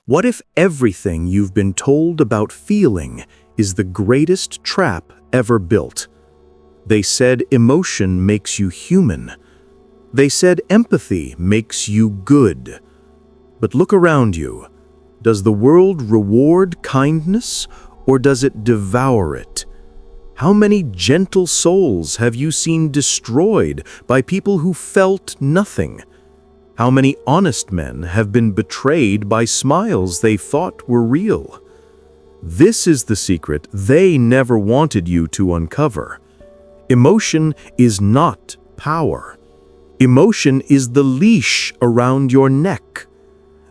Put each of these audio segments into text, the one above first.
What if everything you've been told about feeling is the greatest trap ever built? They said emotion makes you human. They said empathy makes you good. But look around you. Does the world reward kindness, or does it devour it? How many gentle souls have you seen destroyed by people who felt nothing? How many honest men have been betrayed by smiles they thought were real? This is the secret they never wanted you to uncover. Emotion is not power. Emotion is the leash around your neck.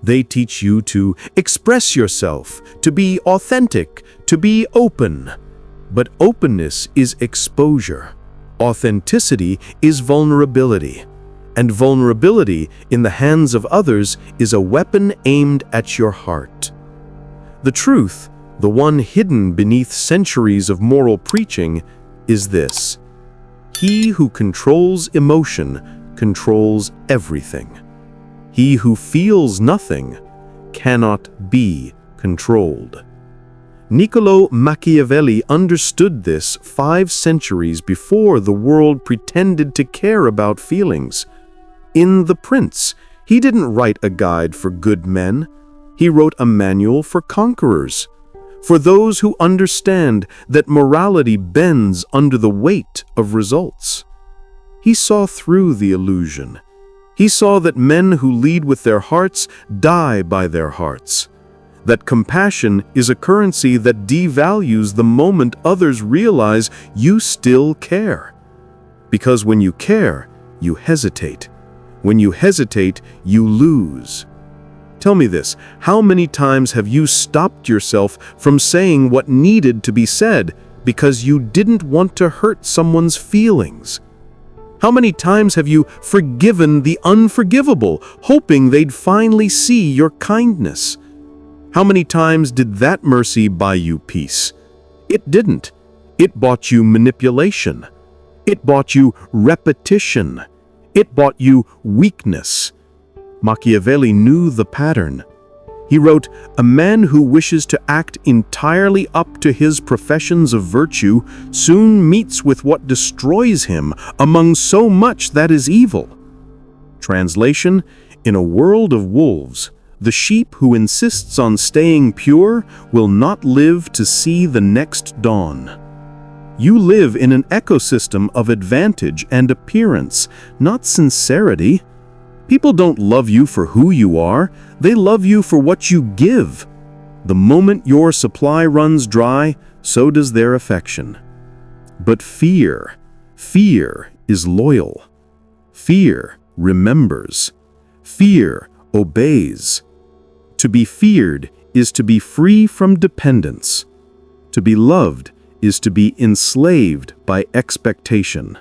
They teach you to express yourself, to be authentic, to be open. But openness is exposure. Authenticity is vulnerability. And vulnerability in the hands of others is a weapon aimed at your heart. The truth, the one hidden beneath centuries of moral preaching, is this: he who controls emotion controls everything. He who feels nothing cannot be controlled. Niccolò Machiavelli understood this 5 centuries before the world pretended to care about feelings. In The Prince, he didn't write a guide for good men. He wrote a manual for conquerors, for those who understand that morality bends under the weight of results. He saw through the illusion. He saw that men who lead with their hearts die by their hearts, that compassion is a currency that devalues the moment others realize you still care. Because when you care, you hesitate. When you hesitate, you lose. Tell me this, how many times have you stopped yourself from saying what needed to be said because you didn't want to hurt someone's feelings? How many times have you forgiven the unforgivable, hoping they'd finally see your kindness? How many times did that mercy buy you peace? It didn't. It bought you manipulation. It bought you repetition. It bought you weakness. Machiavelli knew the pattern. He wrote, "A man who wishes to act entirely up to his professions of virtue soon meets with what destroys him among so much that is evil." Translation: in a world of wolves, the sheep who insists on staying pure will not live to see the next dawn. You live in an ecosystem of advantage and appearance, not sincerity. People don't love you for who you are, they love you for what you give. The moment your supply runs dry, so does their affection. But fear is loyal. Fear remembers. Fear obeys. To be feared is to be free from dependence. To be loved is to be enslaved by expectation.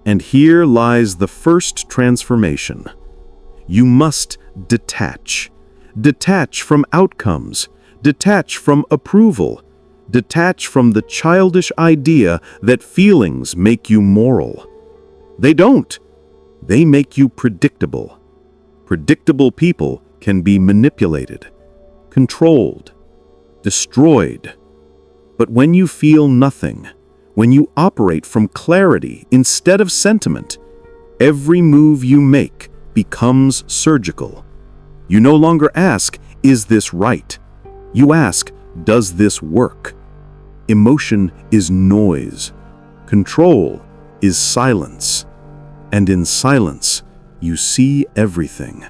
And here lies the first transformation. You must detach. Detach from outcomes. Detach from approval. Detach from the childish idea that feelings make you moral. They don't. They make you predictable. Predictable people can be manipulated, controlled, destroyed. But when you feel nothing, when you operate from clarity instead of sentiment, every move you make becomes surgical. You no longer ask, "Is this right?" You ask, "Does this work?" Emotion is noise. Control is silence. And in silence, you see everything.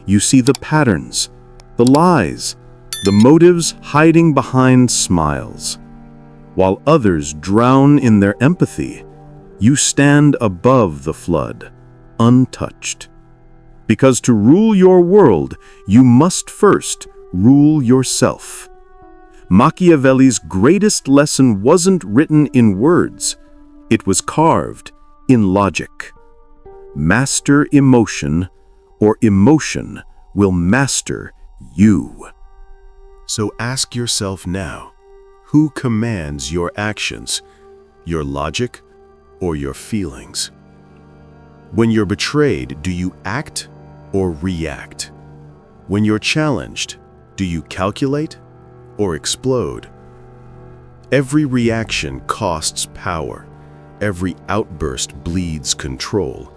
You see the patterns, the lies, the motives hiding behind smiles. While others drown in their empathy, you stand above the flood, untouched. Because to rule your world, you must first rule yourself. Machiavelli's greatest lesson wasn't written in words, it was carved in logic. Master emotion, or emotion will master you. So ask yourself now, who commands your actions, your logic or your feelings? When you're betrayed, do you act or react? When you're challenged, Do you calculate or explode? Every reaction costs power. Every outburst bleeds control.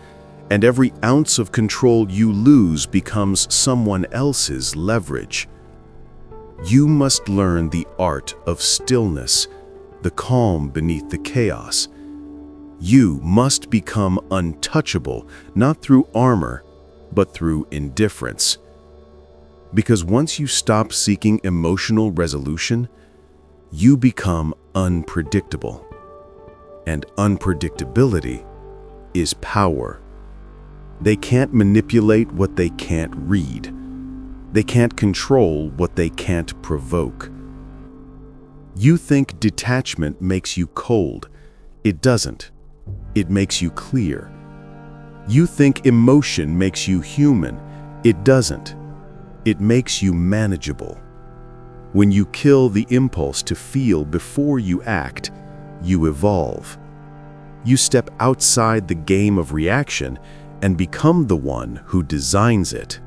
And every ounce of control you lose becomes someone else's leverage. You must learn the art of stillness, the calm beneath the chaos. You must become untouchable, not through armor, but through indifference. Because once you stop seeking emotional resolution, you become unpredictable. And unpredictability is power. They can't manipulate what they can't read. They can't control what they can't provoke. You think detachment makes you cold. It doesn't. It makes you clear. You think emotion makes you human. It doesn't. It makes you manageable. When you kill the impulse to feel before you act, you evolve. You step outside the game of reaction and become the one who designs it.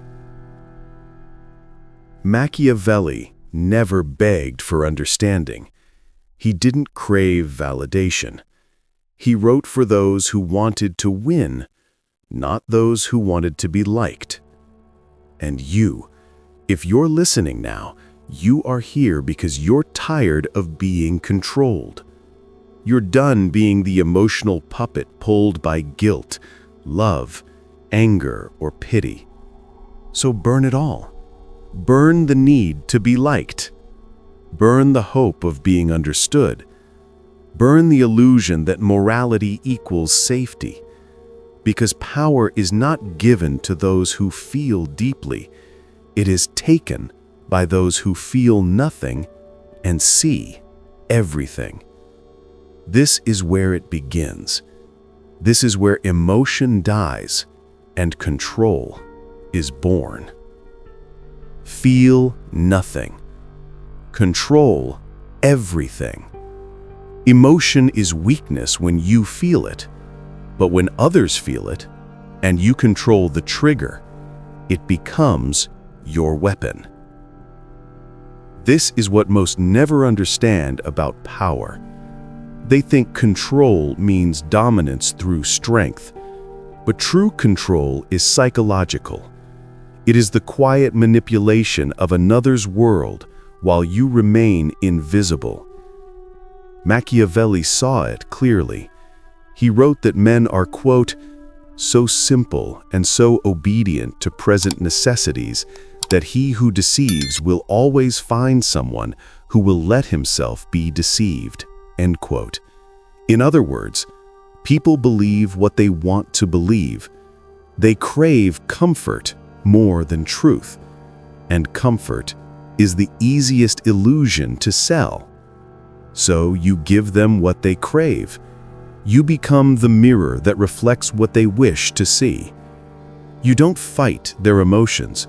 Machiavelli never begged for understanding. He didn't crave validation. He wrote for those who wanted to win, not those who wanted to be liked. And you, if you're listening now, you are here because you're tired of being controlled. You're done being the emotional puppet pulled by guilt, love, anger, or pity. So burn it all. Burn the need to be liked. Burn the hope of being understood. Burn the illusion that morality equals safety. Because power is not given to those who feel deeply. It is taken by those who feel nothing and see everything. This is where it begins. This is where emotion dies and control is born. Feel nothing. Control everything. Emotion is weakness when you feel it, but when others feel it and you control the trigger, it becomes your weapon. This is what most never understand about power. They think control means dominance through strength, but true control is psychological. It is the quiet manipulation of another's world while you remain invisible. Machiavelli saw it clearly. He wrote that men are, quote, so simple and so obedient to present necessities that he who deceives will always find someone who will let himself be deceived, end quote. In other words, people believe what they want to believe. They crave comfort more than truth, and comfort is the easiest illusion to sell. So you give them what they crave. You become the mirror that reflects what they wish to see. You don't fight their emotions.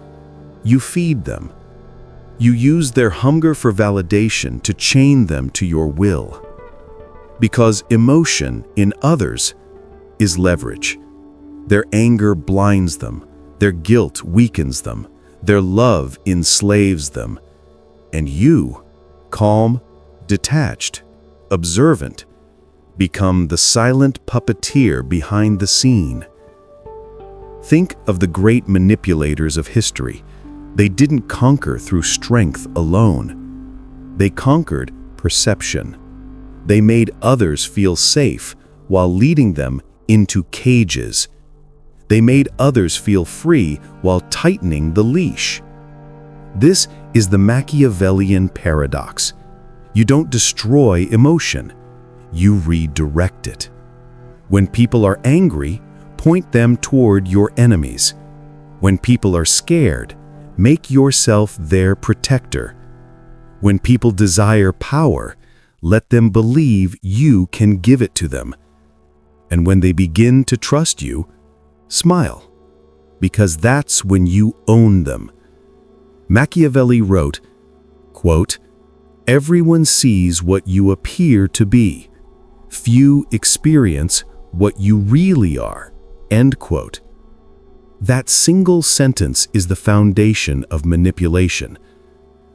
You feed them. You use their hunger for validation to chain them to your will. Because emotion in others is leverage. Their anger blinds them. Their guilt weakens them. Their love enslaves them. And you, calm, detached, observant, become the silent puppeteer behind the scene. Think of the great manipulators of history. They didn't conquer through strength alone. They conquered perception. They made others feel safe while leading them into cages. They made others feel free while tightening the leash. This is the Machiavellian Paradox. You don't destroy emotion. You redirect it. When people are angry, point them toward your enemies. When people are scared, make yourself their protector. When people desire power, let them believe you can give it to them. And when they begin to trust you, smile, because that's when you own them. Machiavelli wrote, quote, everyone sees what you appear to be. Few experience what you really are, end quote. That single sentence is the foundation of manipulation.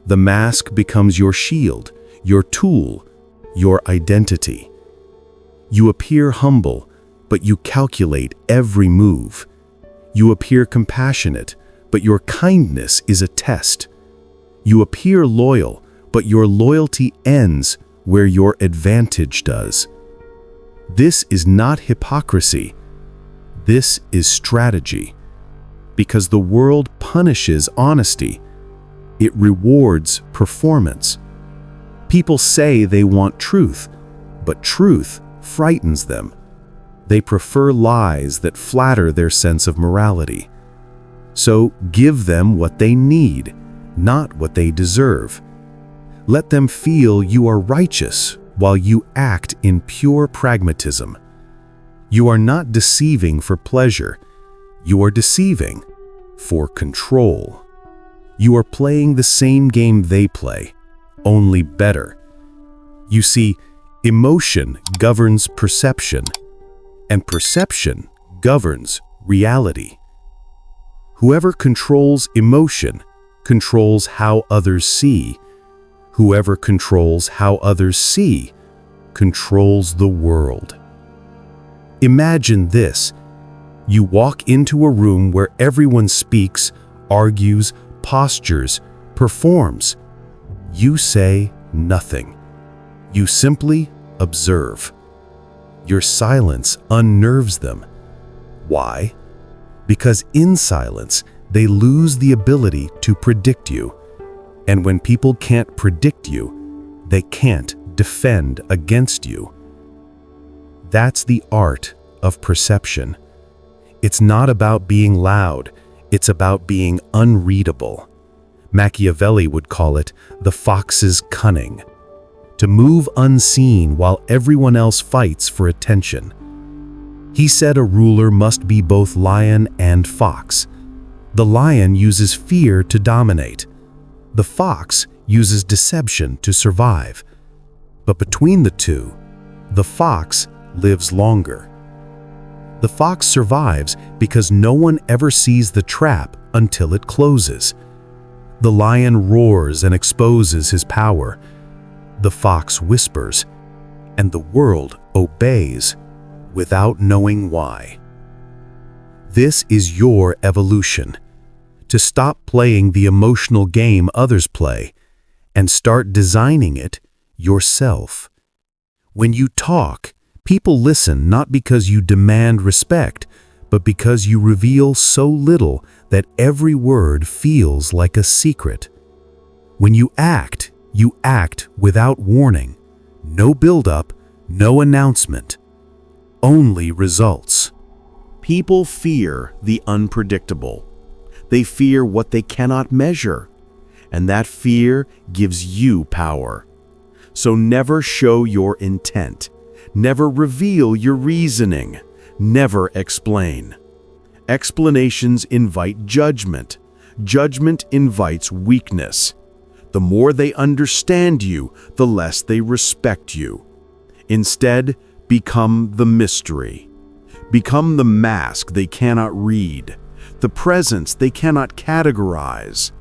The mask becomes your shield, your tool, your identity. You appear humble, but you calculate every move. You appear compassionate, but your kindness is a test. You appear loyal, but your loyalty ends where your advantage does. This is not hypocrisy. This is strategy. Because the world punishes honesty. It rewards performance. People say they want truth, but truth frightens them. They prefer lies that flatter their sense of morality. So give them what they need, not what they deserve. Let them feel you are righteous while you act in pure pragmatism. You are not deceiving for pleasure. You are deceiving for control. You are playing the same game they play, only better. You see, emotion governs perception, and perception governs reality. Whoever controls emotion controls how others see. Whoever controls how others see controls the world. Imagine this. You walk into a room where everyone speaks, argues, postures, performs. You say nothing. You simply observe. Your silence unnerves them. Why? Because in silence, they lose the ability to predict you. And when people can't predict you, they can't defend against you. That's the art of perception. It's not about being loud, it's about being unreadable. Machiavelli would call it the fox's cunning. To move unseen while everyone else fights for attention. He said a ruler must be both lion and fox. The lion uses fear to dominate. The fox uses deception to survive. But between the two, the fox lives longer. The fox survives because no one ever sees the trap until it closes. The lion roars and exposes his power. The fox whispers, and the world obeys without knowing why. This is your evolution. To stop playing the emotional game others play and start designing it yourself. When you talk, people listen not because you demand respect, but because you reveal so little that every word feels like a secret. When you act without warning. No build-up, no announcement. Only results. People fear the unpredictable. They fear what they cannot measure. And that fear gives you power. So never show your intent. Never reveal your reasoning. Never explain. Explanations invite judgment. Judgment invites weakness. The more they understand you, the less they respect you. Instead, become the mystery. Become the mask they cannot read, the presence they cannot categorize.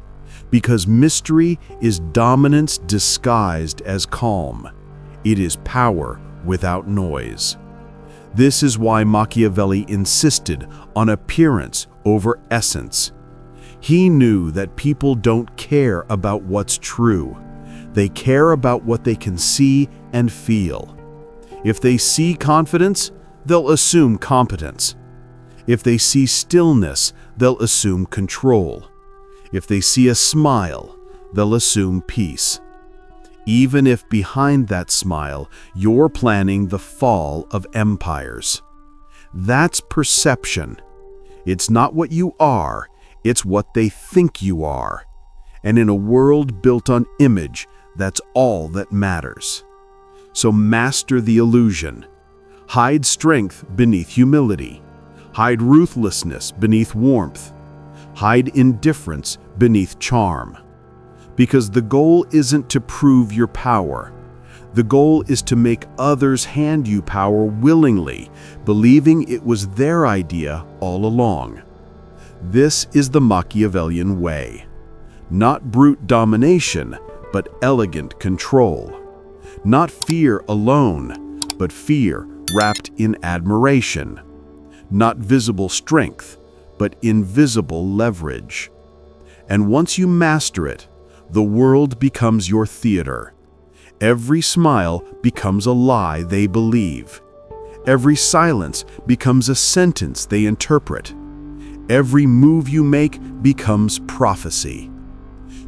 Because mystery is dominance disguised as calm. It is power without noise. This is why Machiavelli insisted on appearance over essence. He knew that people don't care about what's true. They care about what they can see and feel. If they see confidence, they'll assume competence. If they see stillness, they'll assume control. If they see a smile, they'll assume peace. Even if behind that smile, you're planning the fall of empires. That's perception. It's not what you are, it's what they think you are. And in a world built on image, that's all that matters. So master the illusion. Hide strength beneath humility. Hide ruthlessness beneath warmth. Hide indifference beneath charm. Because the goal isn't to prove your power. The goal is to make others hand you power willingly, believing it was their idea all along. This is the Machiavellian way. Not brute domination, but elegant control. Not fear alone, but fear wrapped in admiration. Not visible strength, but invisible leverage. And once you master it, the world becomes your theater. Every smile becomes a lie they believe. Every silence becomes a sentence they interpret. Every move you make becomes prophecy.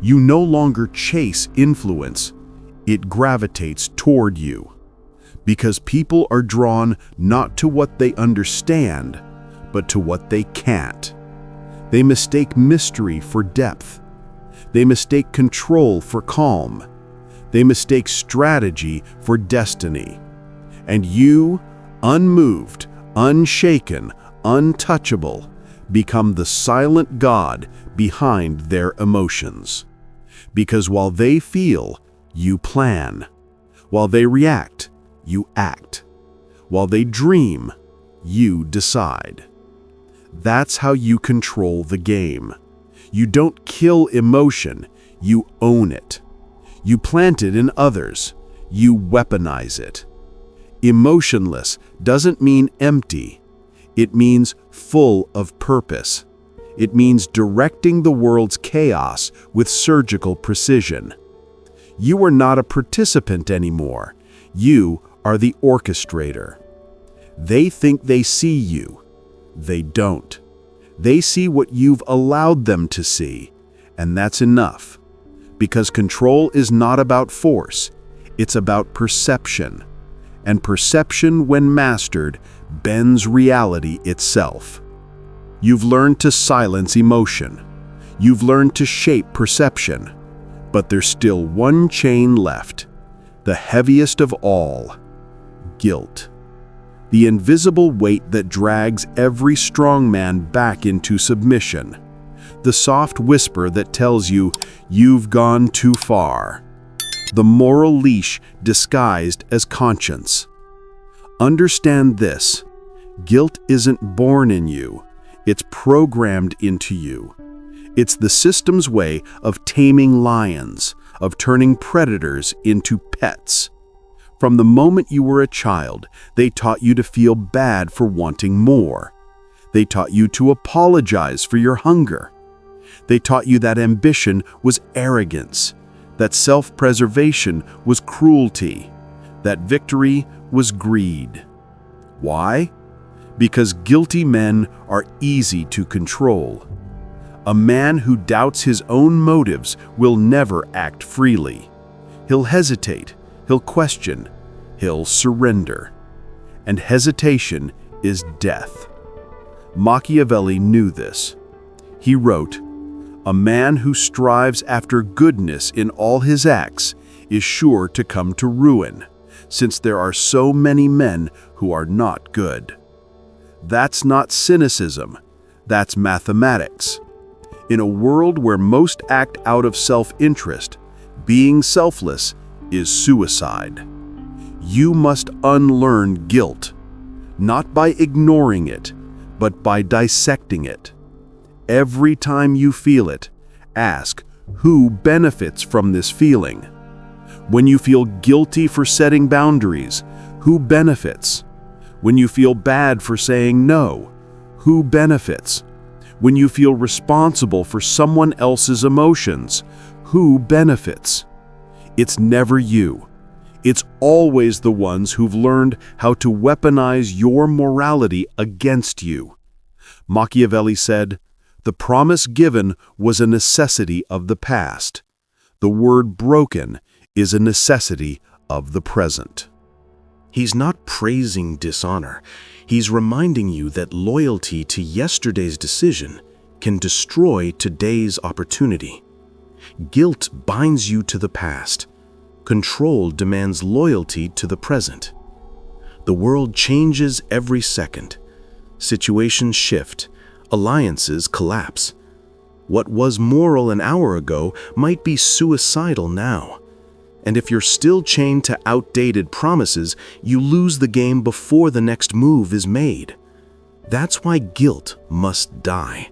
You no longer chase influence, it gravitates toward you. Because people are drawn not to what they understand, but to what they can't. They mistake mystery for depth. They mistake control for calm. They mistake strategy for destiny. And you, unmoved, unshaken, untouchable, become the silent God behind their emotions. Because while they feel, you plan. While they react, you act. While they dream, you decide. That's how you control the game. You don't kill emotion, you own it. You plant it in others, you weaponize it. Emotionless doesn't mean empty. It means full of purpose. It means directing the world's chaos with surgical precision. You are not a participant anymore. You are the orchestrator. They think they see you. They don't. They see what you've allowed them to see, and that's enough. Because control is not about force, it's about perception. And perception, when mastered, bends reality itself. You've learned to silence emotion. You've learned to shape perception. But there's still one chain left, the heaviest of all: guilt. The invisible weight that drags every strong man back into submission. The soft whisper that tells you, you've gone too far. The moral leash disguised as conscience. Understand this: guilt isn't born in you, it's programmed into you. It's the system's way of taming lions, of turning predators into pets. From the moment you were a child, they taught you to feel bad for wanting more. They taught you to apologize for your hunger. They taught you that ambition was arrogance, that self-preservation was cruelty, that victory was greed. Why? Because guilty men are easy to control. A man who doubts his own motives will never act freely. He'll hesitate, he'll question, he'll surrender. And hesitation is death. Machiavelli knew this. He wrote, "A man who strives after goodness in all his acts is sure to come to ruin, since there are so many men who are not good." That's not cynicism, that's mathematics. In a world where most act out of self-interest, being selfless is suicide. You must unlearn guilt, not by ignoring it, but by dissecting it. Every time you feel it, ask, who benefits from this feeling? When you feel guilty for setting boundaries, who benefits? When you feel bad for saying no, who benefits? When you feel responsible for someone else's emotions, who benefits? It's never you. It's always the ones who've learned how to weaponize your morality against you. Machiavelli said, "The promise given was a necessity of the past. The word broken is a necessity of the present." He's not praising dishonor. He's reminding you that loyalty to yesterday's decision can destroy today's opportunity. Guilt binds you to the past. Control demands loyalty to the present. The world changes every second. Situations shift. Alliances collapse. What was moral an hour ago might be suicidal now. And if you're still chained to outdated promises, you lose the game before the next move is made. That's why guilt must die.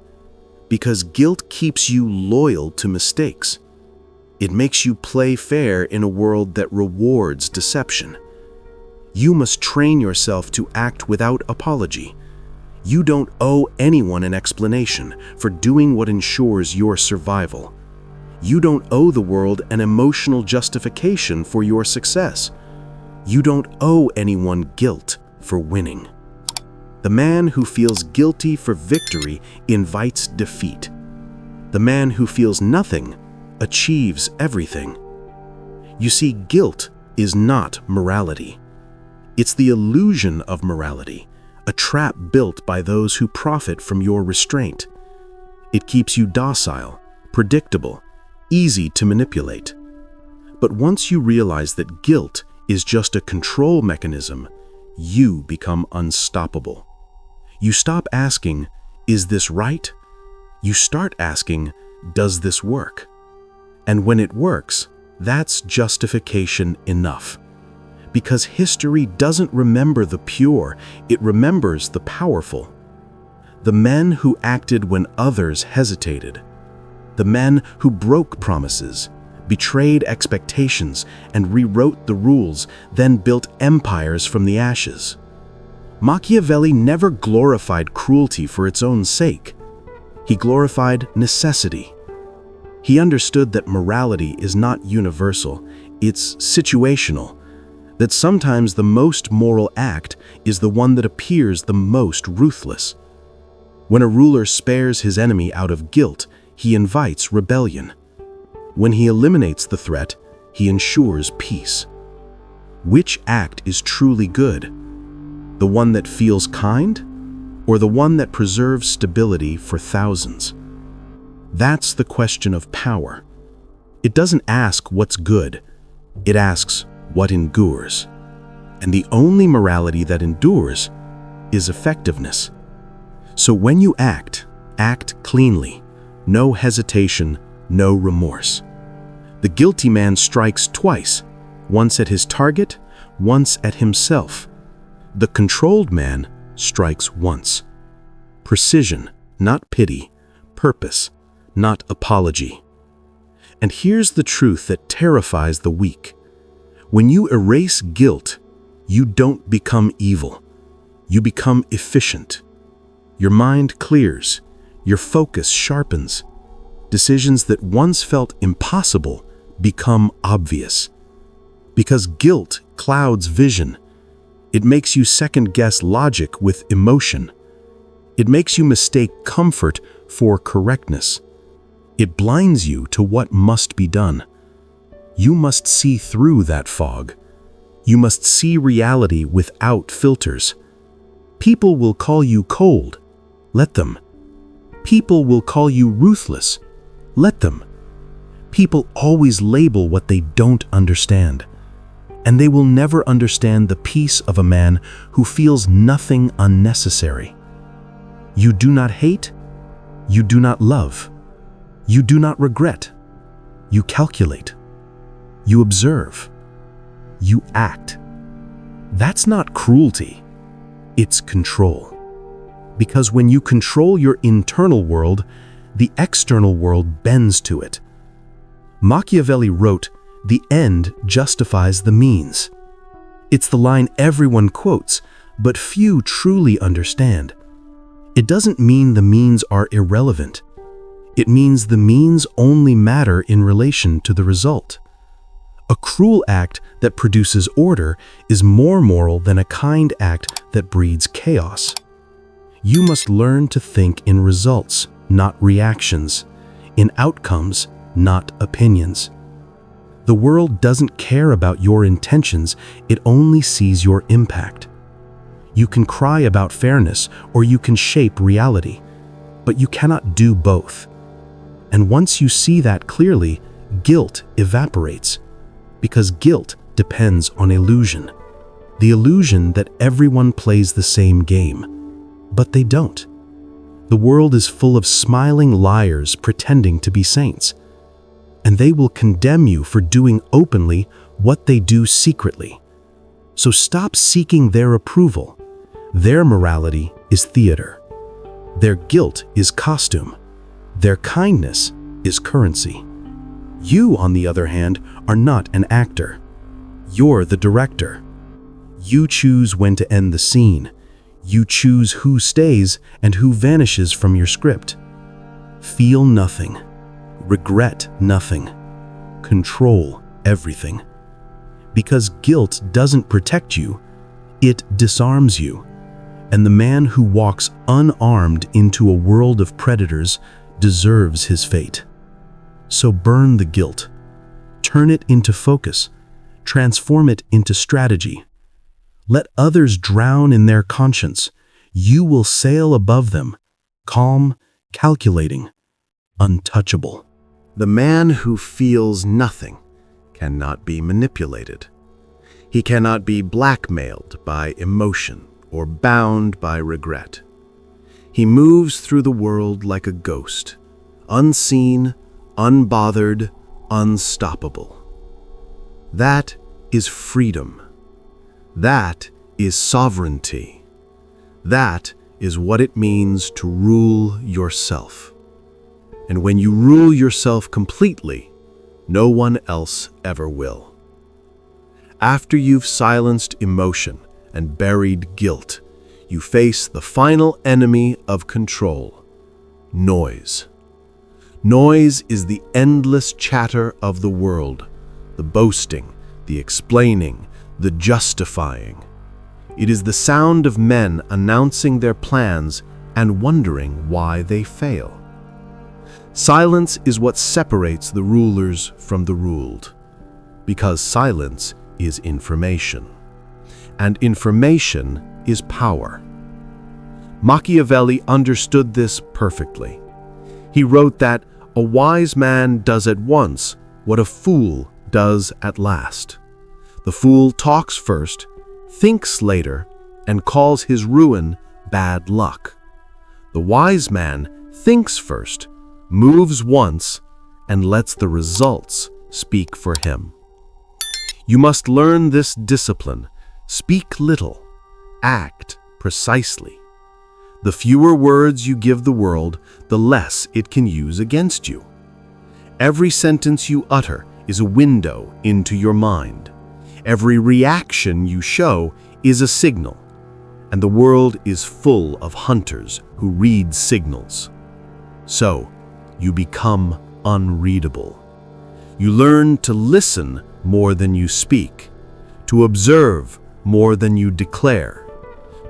Because guilt keeps you loyal to mistakes. It makes you play fair in a world that rewards deception. You must train yourself to act without apology. You don't owe anyone an explanation for doing what ensures your survival. You don't owe the world an emotional justification for your success. You don't owe anyone guilt for winning. The man who feels guilty for victory invites defeat. The man who feels nothing achieves everything. You see, guilt is not morality. It's the illusion of morality, a trap built by those who profit from your restraint. It keeps you docile, predictable, easy to manipulate. But once you realize that guilt is just a control mechanism, you become unstoppable. You stop asking, "Is this right?" You start asking, "Does this work?" And when it works, that's justification enough. Because history doesn't remember the pure, it remembers the powerful. The men who acted when others hesitated. The men who broke promises, betrayed expectations, and rewrote the rules, then built empires from the ashes. Machiavelli never glorified cruelty for its own sake. He glorified necessity. He understood that morality is not universal, it's situational, that sometimes the most moral act is the one that appears the most ruthless. When a ruler spares his enemy out of guilt, he invites rebellion. When he eliminates the threat, he ensures peace. Which act is truly good? The one that feels kind, or the one that preserves stability for thousands? That's the question of power. It doesn't ask what's good, it asks what endures. And the only morality that endures is effectiveness. So when you act cleanly, no hesitation, no remorse. The guilty man strikes twice, once at his target, once at himself. The controlled man strikes once. Precision, not pity. Purpose, not apology. And here's the truth that terrifies the weak. When you erase guilt, you don't become evil. You become efficient. Your mind clears. Your focus sharpens. Decisions that once felt impossible become obvious. Because guilt clouds vision. It makes you second-guess logic with emotion. It makes you mistake comfort for correctness. It blinds you to what must be done. You must see through that fog. You must see reality without filters. People will call you cold. Let them. People will call you ruthless. Let them. People always label what they don't understand. And they will never understand the peace of a man who feels nothing unnecessary. You do not hate. You do not love. You do not regret. You calculate. You observe. You act. That's not cruelty. It's control. Because when you control your internal world, the external world bends to it. Machiavelli wrote, "The end justifies the means." It's the line everyone quotes, but few truly understand. It doesn't mean the means are irrelevant. It means the means only matter in relation to the result. A cruel act that produces order is more moral than a kind act that breeds chaos. You must learn to think in results, not reactions, in outcomes, not opinions. The world doesn't care about your intentions, it only sees your impact. You can cry about fairness or you can shape reality, but you cannot do both. And once you see that clearly, guilt evaporates, because guilt depends on illusion. The illusion that everyone plays the same game, but they don't. The world is full of smiling liars pretending to be saints, and they will condemn you for doing openly what they do secretly. So stop seeking their approval. Their morality is theater. Their guilt is costume. Their kindness is currency. You, on the other hand, are not an actor. You're the director. You choose when to end the scene. You choose who stays and who vanishes from your script. Feel nothing. Regret nothing. Control everything. Because guilt doesn't protect you, it disarms you. And the man who walks unarmed into a world of predators deserves his fate. So burn the guilt. Turn it into focus. Transform it into strategy. Let others drown in their conscience. You will sail above them, calm, calculating, untouchable. The man who feels nothing cannot be manipulated. He cannot be blackmailed by emotion or bound by regret. He moves through the world like a ghost, unseen, unbothered, unstoppable. That is freedom. That is sovereignty. That is what it means to rule yourself. And when you rule yourself completely, no one else ever will. After you've silenced emotion and buried guilt, you face the final enemy of control: noise. Noise is the endless chatter of the world, the boasting, the explaining, the justifying. It is the sound of men announcing their plans and wondering why they fail. Silence is what separates the rulers from the ruled, because silence is information, and information is power. Machiavelli understood this perfectly. He wrote that a wise man does at once what a fool does at last. The fool talks first, thinks later, and calls his ruin bad luck. The wise man thinks first, moves once, and lets the results speak for him. You must learn this discipline. Speak little, act precisely. The fewer words you give the world, the less it can use against you. Every sentence you utter is a window into your mind. Every reaction you show is a signal, and the world is full of hunters who read signals. So, you become unreadable. You learn to listen more than you speak, to observe more than you declare,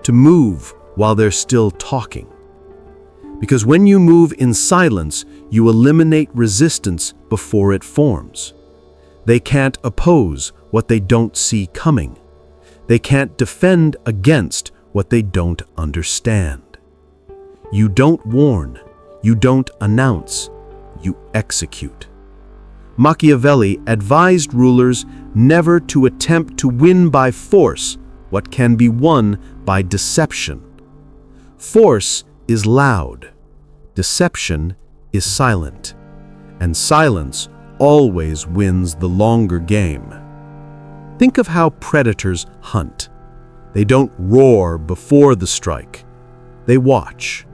to move while they're still talking. Because when you move in silence, you eliminate resistance before it forms. They can't oppose what they don't see coming. They can't defend against what they don't understand. You don't warn. You don't announce, you execute. Machiavelli advised rulers never to attempt to win by force what can be won by deception. Force is loud, deception is silent, and silence always wins the longer game. Think of how predators hunt. They don't roar before the strike. They watch.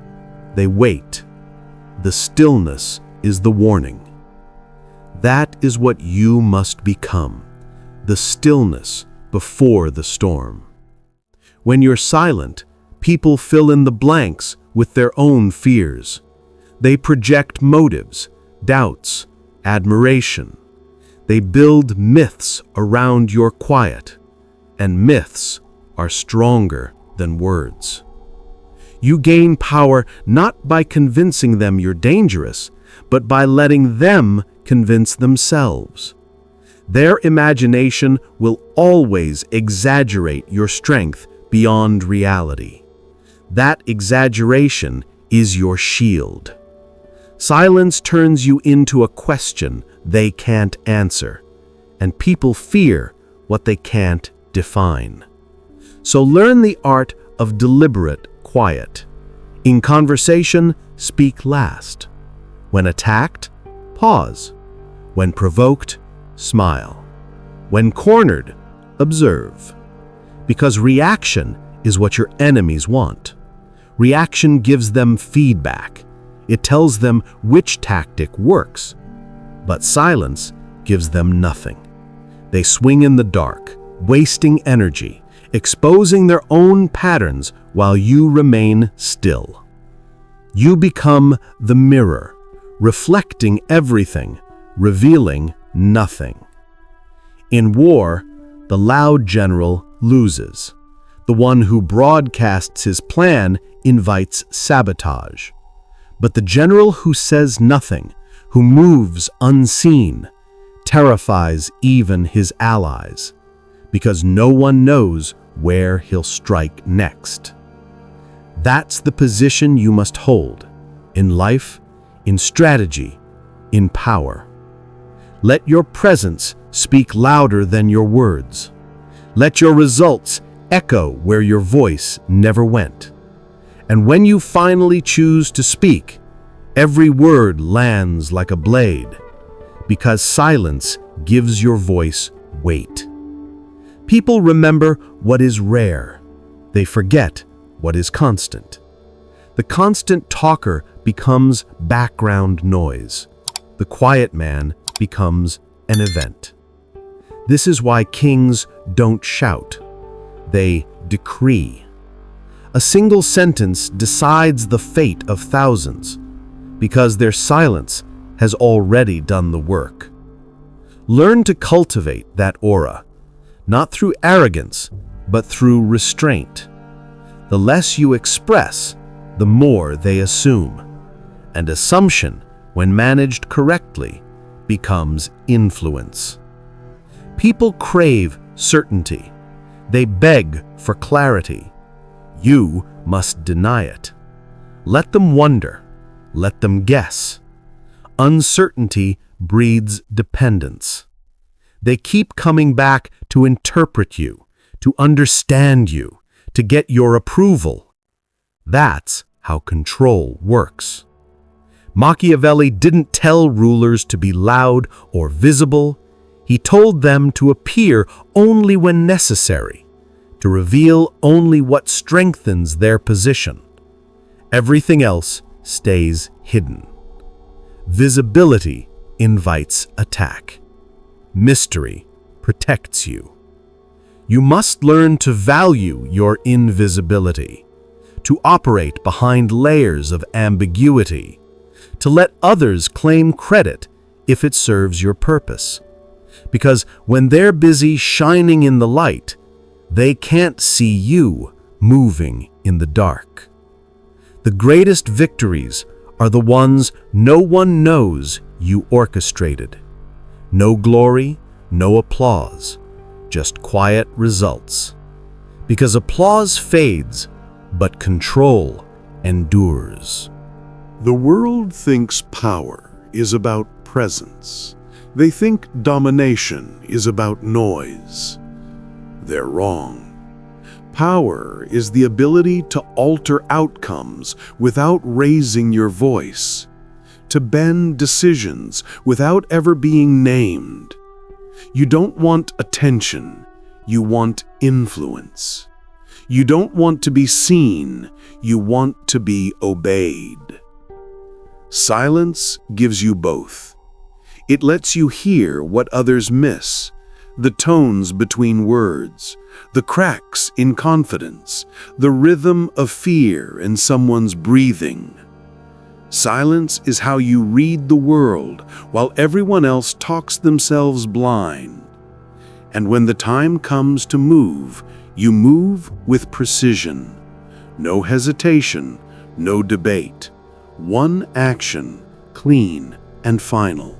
They wait. The stillness is the warning. That is what you must become, the stillness before the storm. When you're silent, people fill in the blanks with their own fears. They project motives, doubts, admiration. They build myths around your quiet, and myths are stronger than words. You gain power not by convincing them you're dangerous, but by letting them convince themselves. Their imagination will always exaggerate your strength beyond reality. That exaggeration is your shield. Silence turns you into a question they can't answer, and people fear what they can't define. So learn the art of deliberate quiet. In conversation, speak last. When attacked, pause. When provoked, smile. When cornered, observe. Because reaction is what your enemies want. Reaction gives them feedback. It tells them which tactic works. But silence gives them nothing. They swing in the dark, wasting energy, exposing their own patterns while you remain still. You become the mirror, reflecting everything, revealing nothing. In war, the loud general loses. The one who broadcasts his plan invites sabotage. But the general who says nothing, who moves unseen, terrifies even his allies, because no one knows where he'll strike next. That's the position you must hold, in life, in strategy, in power. Let your presence speak louder than your words. Let your results echo where your voice never went. And when you finally choose to speak, every word lands like a blade, because silence gives your voice weight. People remember what is rare. They forget what is constant. The constant talker becomes background noise. The quiet man becomes an event. This is why kings don't shout. They decree. A single sentence decides the fate of thousands, because their silence has already done the work. Learn to cultivate that aura, not through arrogance, but through restraint. The less you express, the more they assume. And assumption, when managed correctly, becomes influence. People crave certainty. They beg for clarity. You must deny it. Let them wonder. Let them guess. Uncertainty breeds dependence. They keep coming back to interpret you, to understand you, to get your approval. That's how control works. Machiavelli didn't tell rulers to be loud or visible. He told them to appear only when necessary, to reveal only what strengthens their position. Everything else stays hidden. Visibility invites attack. Mystery protects you. You must learn to value your invisibility, to operate behind layers of ambiguity, to let others claim credit if it serves your purpose. Because when they're busy shining in the light, they can't see you moving in the dark. The greatest victories are the ones no one knows you orchestrated. No glory, no applause, just quiet results. Because applause fades, but control endures. The world thinks power is about presence. They think domination is about noise. They're wrong. Power is the ability to alter outcomes without raising your voice, to bend decisions without ever being named. You don't want attention, you want influence. You don't want to be seen, you want to be obeyed. Silence gives you both. It lets you hear what others miss, the tones between words, the cracks in confidence, the rhythm of fear in someone's breathing. Silence is how you read the world while everyone else talks themselves blind. And when the time comes to move, you move with precision. No hesitation, no debate. One action, clean and final.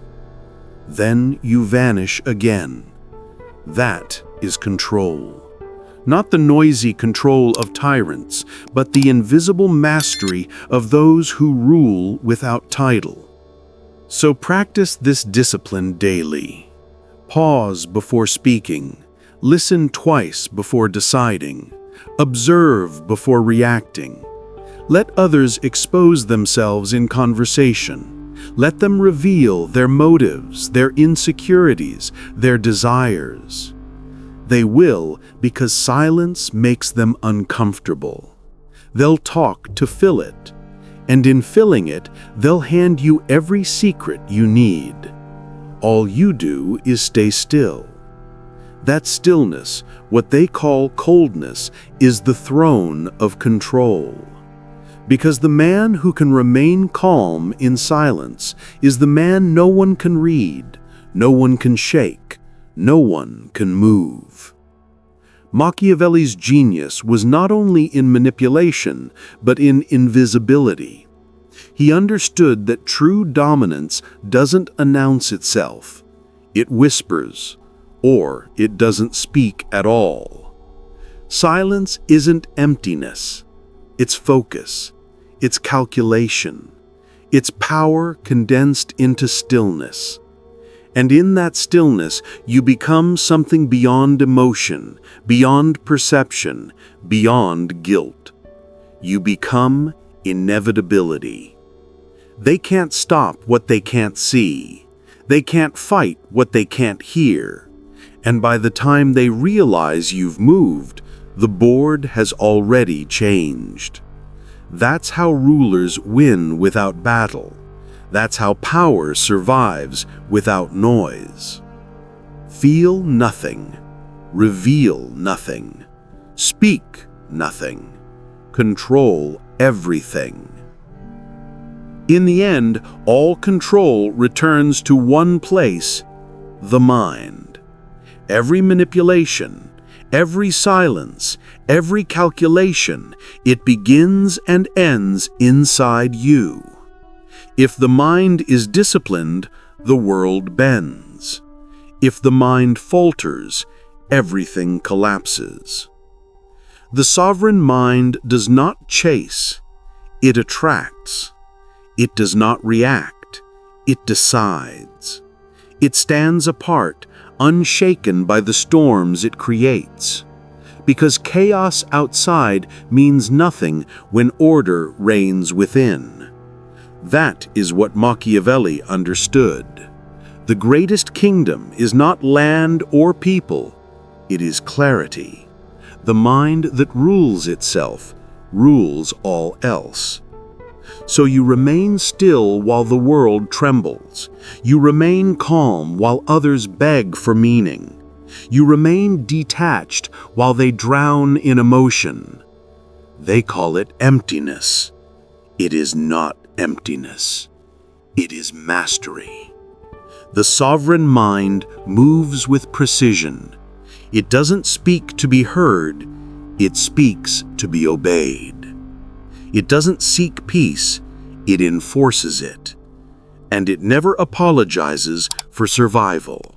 Then you vanish again. That is control. Not the noisy control of tyrants, but the invisible mastery of those who rule without title. So practice this discipline daily. Pause before speaking. Listen twice before deciding. Observe before reacting. Let others expose themselves in conversation. Let them reveal their motives, their insecurities, their desires. They will because silence makes them uncomfortable. They'll talk to fill it. And in filling it, they'll hand you every secret you need. All you do is stay still. That stillness, what they call coldness, is the throne of control. Because the man who can remain calm in silence is the man no one can read, no one can shake, no one can move. Machiavelli's genius was not only in manipulation, but in invisibility. He understood that true dominance doesn't announce itself. It whispers, or it doesn't speak at all. Silence isn't emptiness. It's focus. It's calculation. It's power condensed into stillness. And in that stillness, you become something beyond emotion, beyond perception, beyond guilt. You become inevitability. They can't stop what they can't see. They can't fight what they can't hear. And by the time they realize you've moved, the board has already changed. That's how rulers win without battle. That's how power survives without noise. Feel nothing. Reveal nothing. Speak nothing. Control everything. In the end, all control returns to one place, the mind. Every manipulation, every silence, every calculation, it begins and ends inside you. If the mind is disciplined, the world bends. If the mind falters, everything collapses. The sovereign mind does not chase, it attracts. It does not react, it decides. It stands apart, unshaken by the storms it creates. Because chaos outside means nothing when order reigns within. That is what Machiavelli understood. The greatest kingdom is not land or people, it is clarity. The mind that rules itself rules all else. So you remain still while the world trembles. You remain calm while others beg for meaning. You remain detached while they drown in emotion. They call it emptiness. It is not emptiness. It is mastery. The sovereign mind moves with precision. It doesn't speak to be heard. It speaks to be obeyed. It doesn't seek peace, it enforces it. And it never apologizes for survival.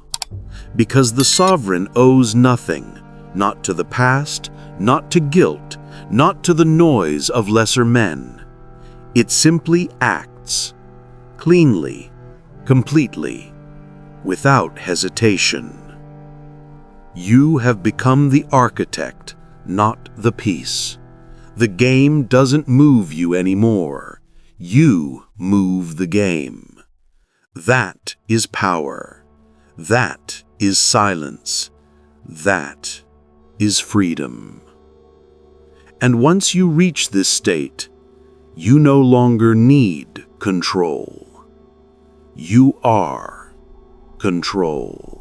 Because the sovereign owes nothing, not to the past, not to guilt, not to the noise of lesser men. It simply acts, cleanly, completely, without hesitation. You have become the architect, not the piece. The game doesn't move you anymore. You move the game. That is power. That is silence. That is freedom. And once you reach this state, you no longer need control. You are control.